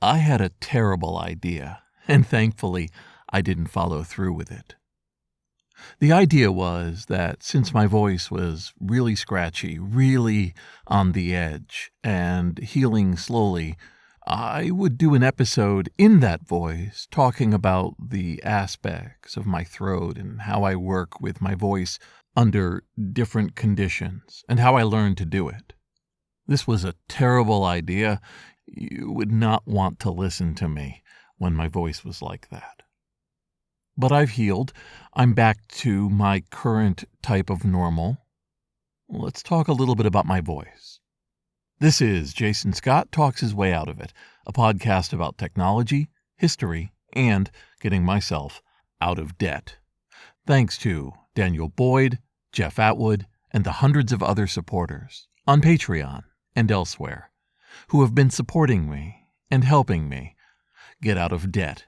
I had a terrible idea, and thankfully, I didn't follow through with it. The idea was that since my voice was really scratchy, really on the edge, and healing slowly, I would do an episode in that voice talking about the aspects of my throat and how I work with my voice under different conditions and how I learned to do it. This was a terrible idea. You would not want to listen to me when my voice was like that. But I've healed. I'm back to my current type of normal. Let's talk a little bit about my voice. This is Jason Scott Talks His Way Out of It, a podcast about technology, history, and getting myself out of debt. Thanks to Daniel Boyd, Jeff Atwood, and the hundreds of other supporters on Patreon and elsewhere who have been supporting me and helping me get out of debt.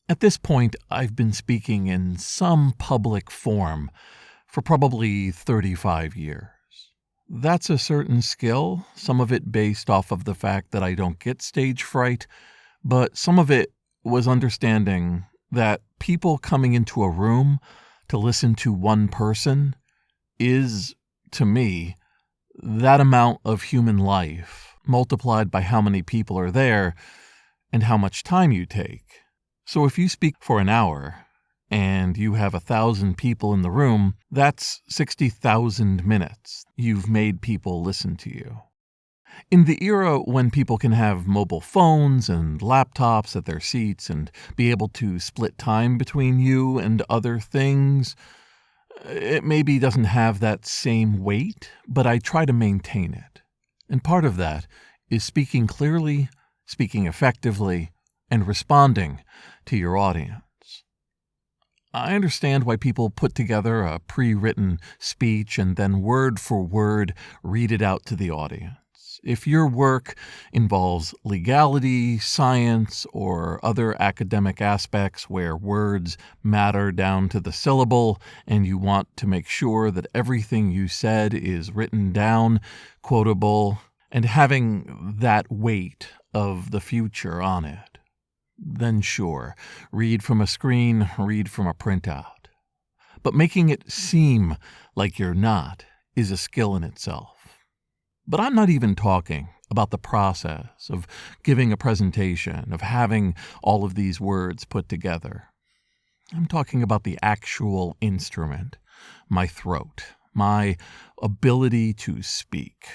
At this point, I've been speaking in some public form for probably 35 years. That's a certain skill, some of it based off of the fact that I don't get stage fright, but some of it was understanding that people coming into a room to listen to one person is, to me, that amount of human life multiplied by how many people are there and how much time you take. So if you speak for an hour and you have 1,000 people in the room, that's 60,000 minutes you've made people listen to you. In the era when people can have mobile phones and laptops at their seats and be able to split time between you and other things, it maybe doesn't have that same weight, but I try to maintain it. And part of that is speaking clearly, speaking effectively, and responding to your audience. I understand why people put together a pre-written speech and then word for word read it out to the audience. If your work involves legality, science, or other academic aspects where words matter down to the syllable, and you want to make sure that everything you said is written down, quotable, and having that weight of the future on it, then sure, read from a screen, read from a printout. But making it seem like you're not is a skill in itself. But I'm not even talking about the process of giving a presentation, of having all of these words put together. I'm talking about the actual instrument, my throat, my ability to speak.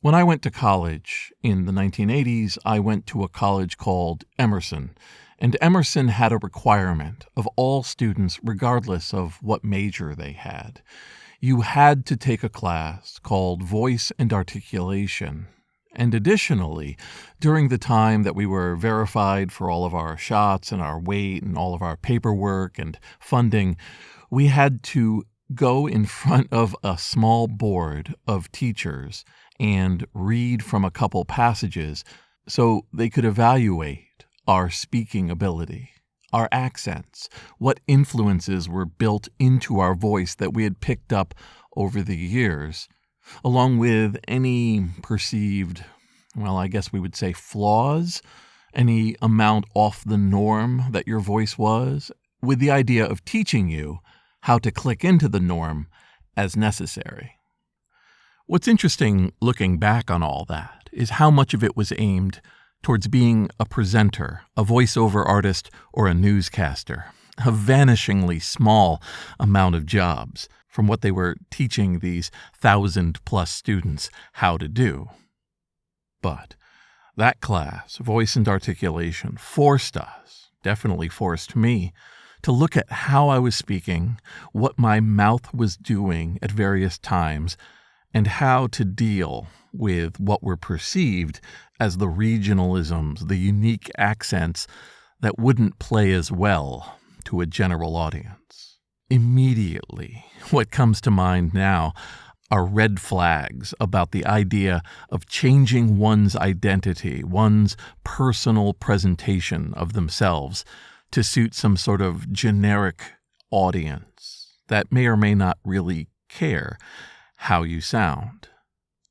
When I went to college in the 1980s, I went to a college called Emerson, and Emerson had a requirement of all students, regardless of what major they had. You had to take a class called Voice and Articulation. And additionally, during the time that we were verified for all of our shots and our weight and all of our paperwork and funding, we had to go in front of a small board of teachers and read from a couple passages so they could evaluate our speaking ability, our accents, what influences were built into our voice that we had picked up over the years, along with any perceived, well, I guess we would say flaws, any amount off the norm that your voice was, with the idea of teaching you how to click into the norm as necessary. What's interesting looking back on all that is how much of it was aimed towards being a presenter, a voiceover artist, or a newscaster. A vanishingly small amount of jobs from what they were teaching these 1,000+ students how to do. But that class, Voice and Articulation, forced us, definitely forced me, to look at how I was speaking, what my mouth was doing at various times, and how to deal with what were perceived as the regionalisms, the unique accents that wouldn't play as well to a general audience. Immediately, what comes to mind now are red flags about the idea of changing one's identity, one's personal presentation of themselves to suit some sort of generic audience that may or may not really care how you sound.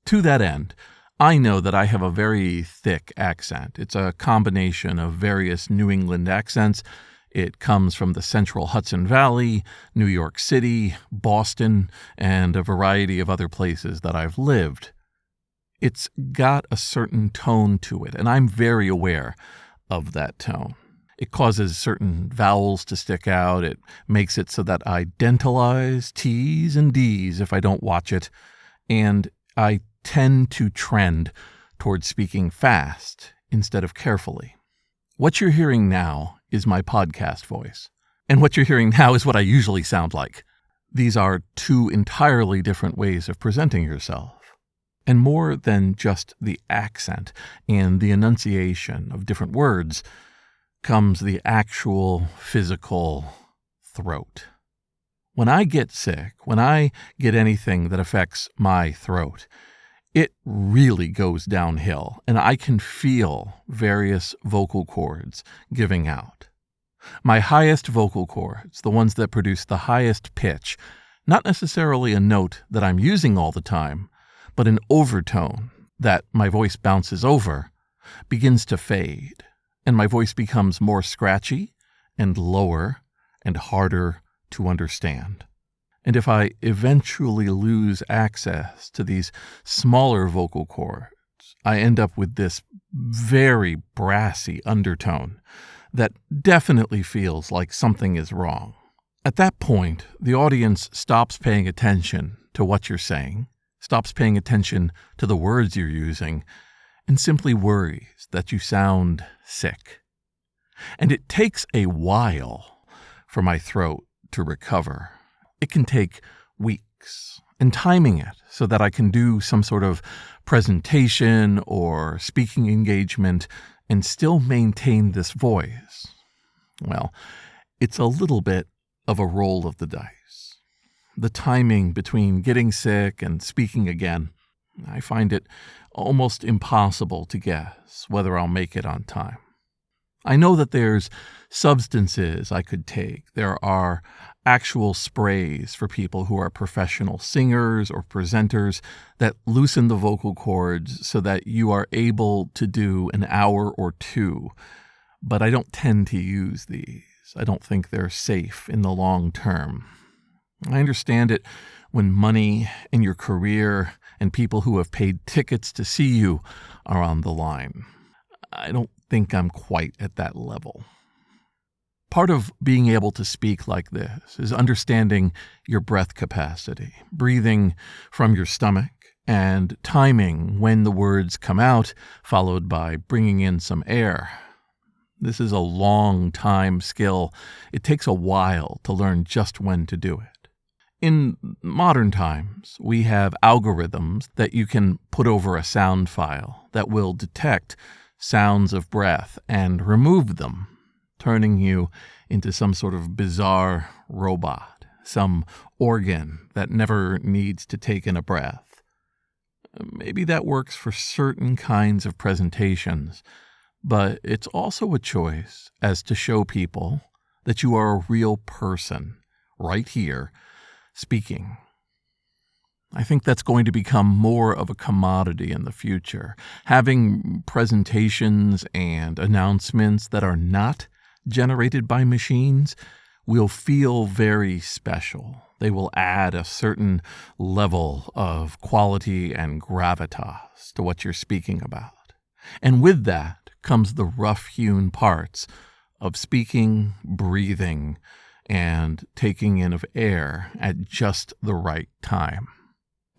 To that end, I know that I have a very thick accent. It's a combination of various New England accents. It comes from the central Hudson Valley, New York City, Boston, and a variety of other places that I've lived. It's got a certain tone to it, and I'm very aware of that tone. It causes certain vowels to stick out. It makes it so that I dentalize T's and D's if I don't watch it, and I tend to trend towards speaking fast instead of carefully. What you're hearing now is my podcast voice, and what you're hearing now is what I usually sound like. These are two entirely different ways of presenting yourself. And more than just the accent and the enunciation of different words comes the actual physical throat. When I get sick, when I get anything that affects my throat, it really goes downhill, and I can feel various vocal cords giving out. My highest vocal cords, the ones that produce the highest pitch, not necessarily a note that I'm using all the time, but an overtone that my voice bounces over, begins to fade, and my voice becomes more scratchy and lower and harder to understand. And if I eventually lose access to these smaller vocal cords, I end up with this very brassy undertone that definitely feels like something is wrong. At that point, the audience stops paying attention to what you're saying, stops paying attention to the words you're using, and simply worries that you sound sick. And it takes a while for my throat to recover. It can take weeks, and timing it so that I can do some sort of presentation or speaking engagement and still maintain this voice, well, it's a little bit of a roll of the dice. The timing between getting sick and speaking again, I find it almost impossible to guess whether I'll make it on time. I know that there's substances I could take. There are actual sprays for people who are professional singers or presenters that loosen the vocal cords so that you are able to do an hour or two. But I don't tend to use these. I don't think they're safe in the long term. I understand it when money and your career and people who have paid tickets to see you are on the line. I don't think I'm quite at that level. Part of being able to speak like this is understanding your breath capacity, breathing from your stomach, and timing when the words come out, followed by bringing in some air. This is a long time skill. It takes a while to learn just when to do it. In modern times, we have algorithms that you can put over a sound file that will detect sounds of breath and remove them, turning you into some sort of bizarre robot, some organ that never needs to take in a breath. Maybe that works for certain kinds of presentations, but it's also a choice as to show people that you are a real person right here speaking. I think that's going to become more of a commodity in the future. Having presentations and announcements that are not generated by machines will feel very special. They will add a certain level of quality and gravitas to what you're speaking about. And with that comes the rough-hewn parts of speaking, breathing, and taking in of air at just the right time.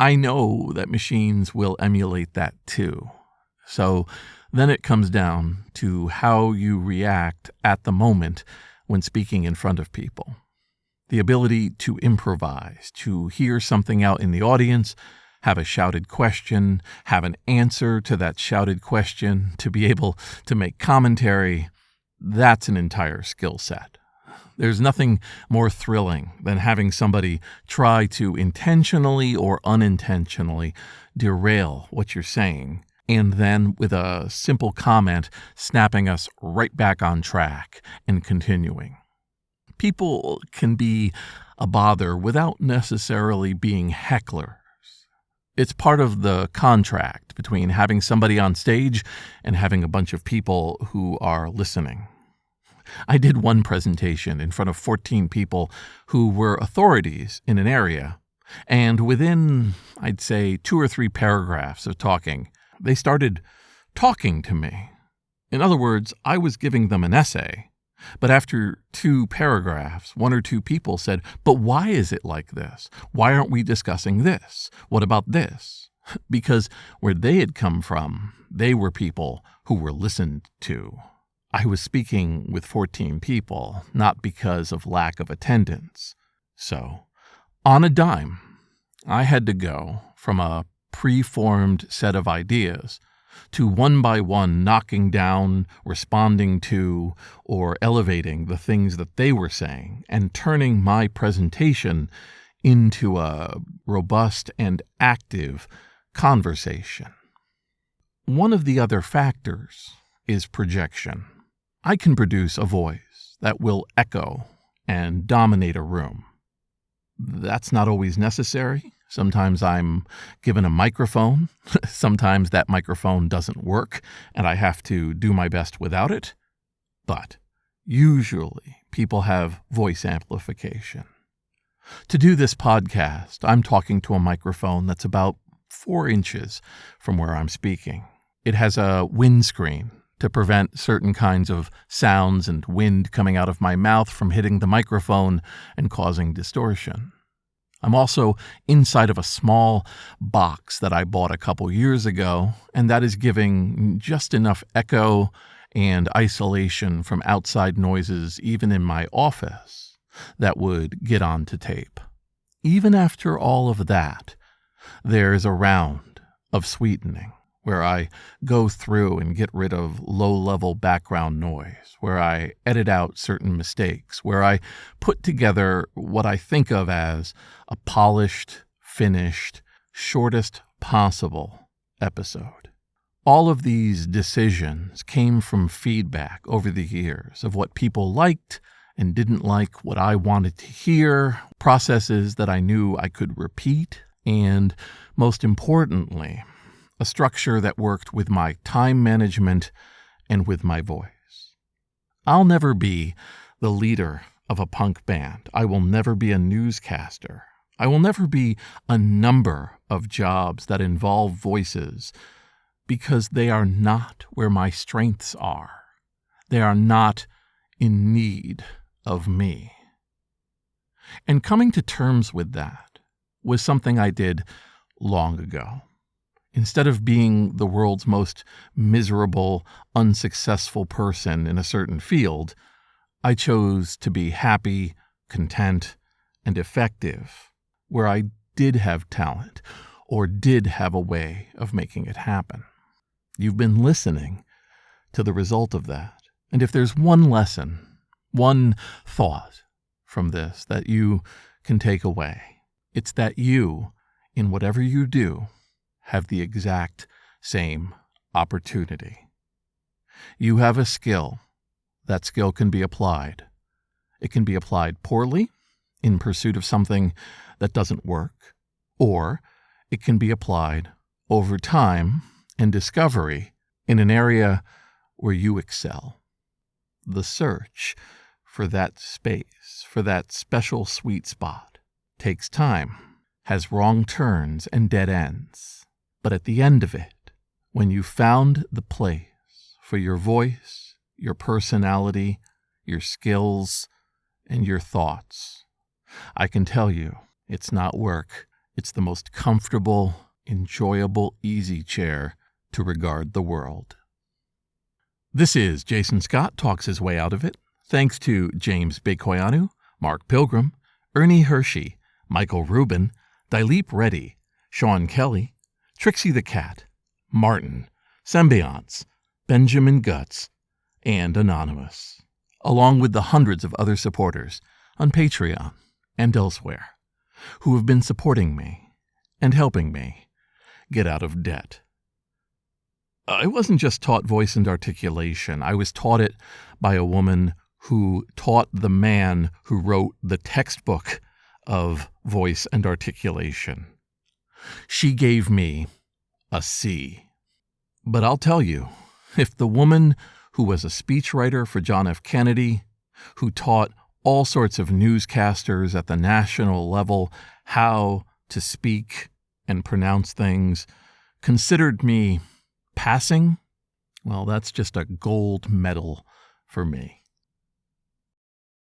I know that machines will emulate that too. So then it comes down to how you react at the moment when speaking in front of people. The ability to improvise, to hear something out in the audience, have a shouted question, have an answer to that shouted question, to be able to make commentary, that's an entire skill set. There's nothing more thrilling than having somebody try to intentionally or unintentionally derail what you're saying, and then with a simple comment snapping us right back on track and continuing. People can be a bother without necessarily being hecklers. It's part of the contract between having somebody on stage and having a bunch of people who are listening. I did one presentation in front of 14 people who were authorities in an area, and within, I'd say, 2 or 3 paragraphs of talking, they started talking to me. In other words, I was giving them an essay, but after 2 paragraphs, 1 or 2 people said, "But why is it like this? Why aren't we discussing this? What about this?" Because where they had come from, they were people who were listened to. I was speaking with 14 people, not because of lack of attendance. So, on a dime, I had to go from a preformed set of ideas to one by one knocking down, responding to, or elevating the things that they were saying and turning my presentation into a robust and active conversation. One of the other factors is projection. I can produce a voice that will echo and dominate a room. That's not always necessary. Sometimes I'm given a microphone. Sometimes that microphone doesn't work, and I have to do my best without it. But usually people have voice amplification. To do this podcast, I'm talking to a microphone that's about 4 inches from where I'm speaking. It has a windscreen to prevent certain kinds of sounds and wind coming out of my mouth from hitting the microphone and causing distortion. I'm also inside of a small box that I bought a couple years ago, and that is giving just enough echo and isolation from outside noises, even in my office, that would get onto tape. Even after all of that, there's a round of sweetening, where I go through and get rid of low-level background noise, where I edit out certain mistakes, where I put together what I think of as a polished, finished, shortest possible episode. All of these decisions came from feedback over the years of what people liked and didn't like, what I wanted to hear, processes that I knew I could repeat, and most importantly, a structure that worked with my time management and with my voice. I'll never be the leader of a punk band. I will never be a newscaster. I will never be a number of jobs that involve voices because they are not where my strengths are. They are not in need of me. And coming to terms with that was something I did long ago. Instead of being the world's most miserable, unsuccessful person in a certain field, I chose to be happy, content, and effective where I did have talent or did have a way of making it happen. You've been listening to the result of that. And if there's one lesson, one thought from this that you can take away, it's that you, in whatever you do, have the exact same opportunity. You have a skill. That skill can be applied. It can be applied poorly in pursuit of something that doesn't work, or it can be applied over time and discovery in an area where you excel. The search for that space, for that special sweet spot, takes time, has wrong turns and dead ends. But at the end of it, when you found the place for your voice, your personality, your skills, and your thoughts, I can tell you it's not work. It's the most comfortable, enjoyable, easy chair to regard the world. This is Jason Scott Talks His Way Out of It. Thanks to James Bekoyanu, Mark Pilgrim, Ernie Hershey, Michael Rubin, Dilip Reddy, Sean Kelly, Trixie the Cat, Martin, Symbionts, Benjamin Guts, and Anonymous, along with the hundreds of other supporters on Patreon and elsewhere who have been supporting me and helping me get out of debt. I wasn't just taught voice and articulation. I was taught it by a woman who taught the man who wrote the textbook of voice and articulation. She gave me a C. But I'll tell you, if the woman who was a speechwriter for John F. Kennedy, who taught all sorts of newscasters at the national level how to speak and pronounce things, considered me passing, well, that's just a gold medal for me.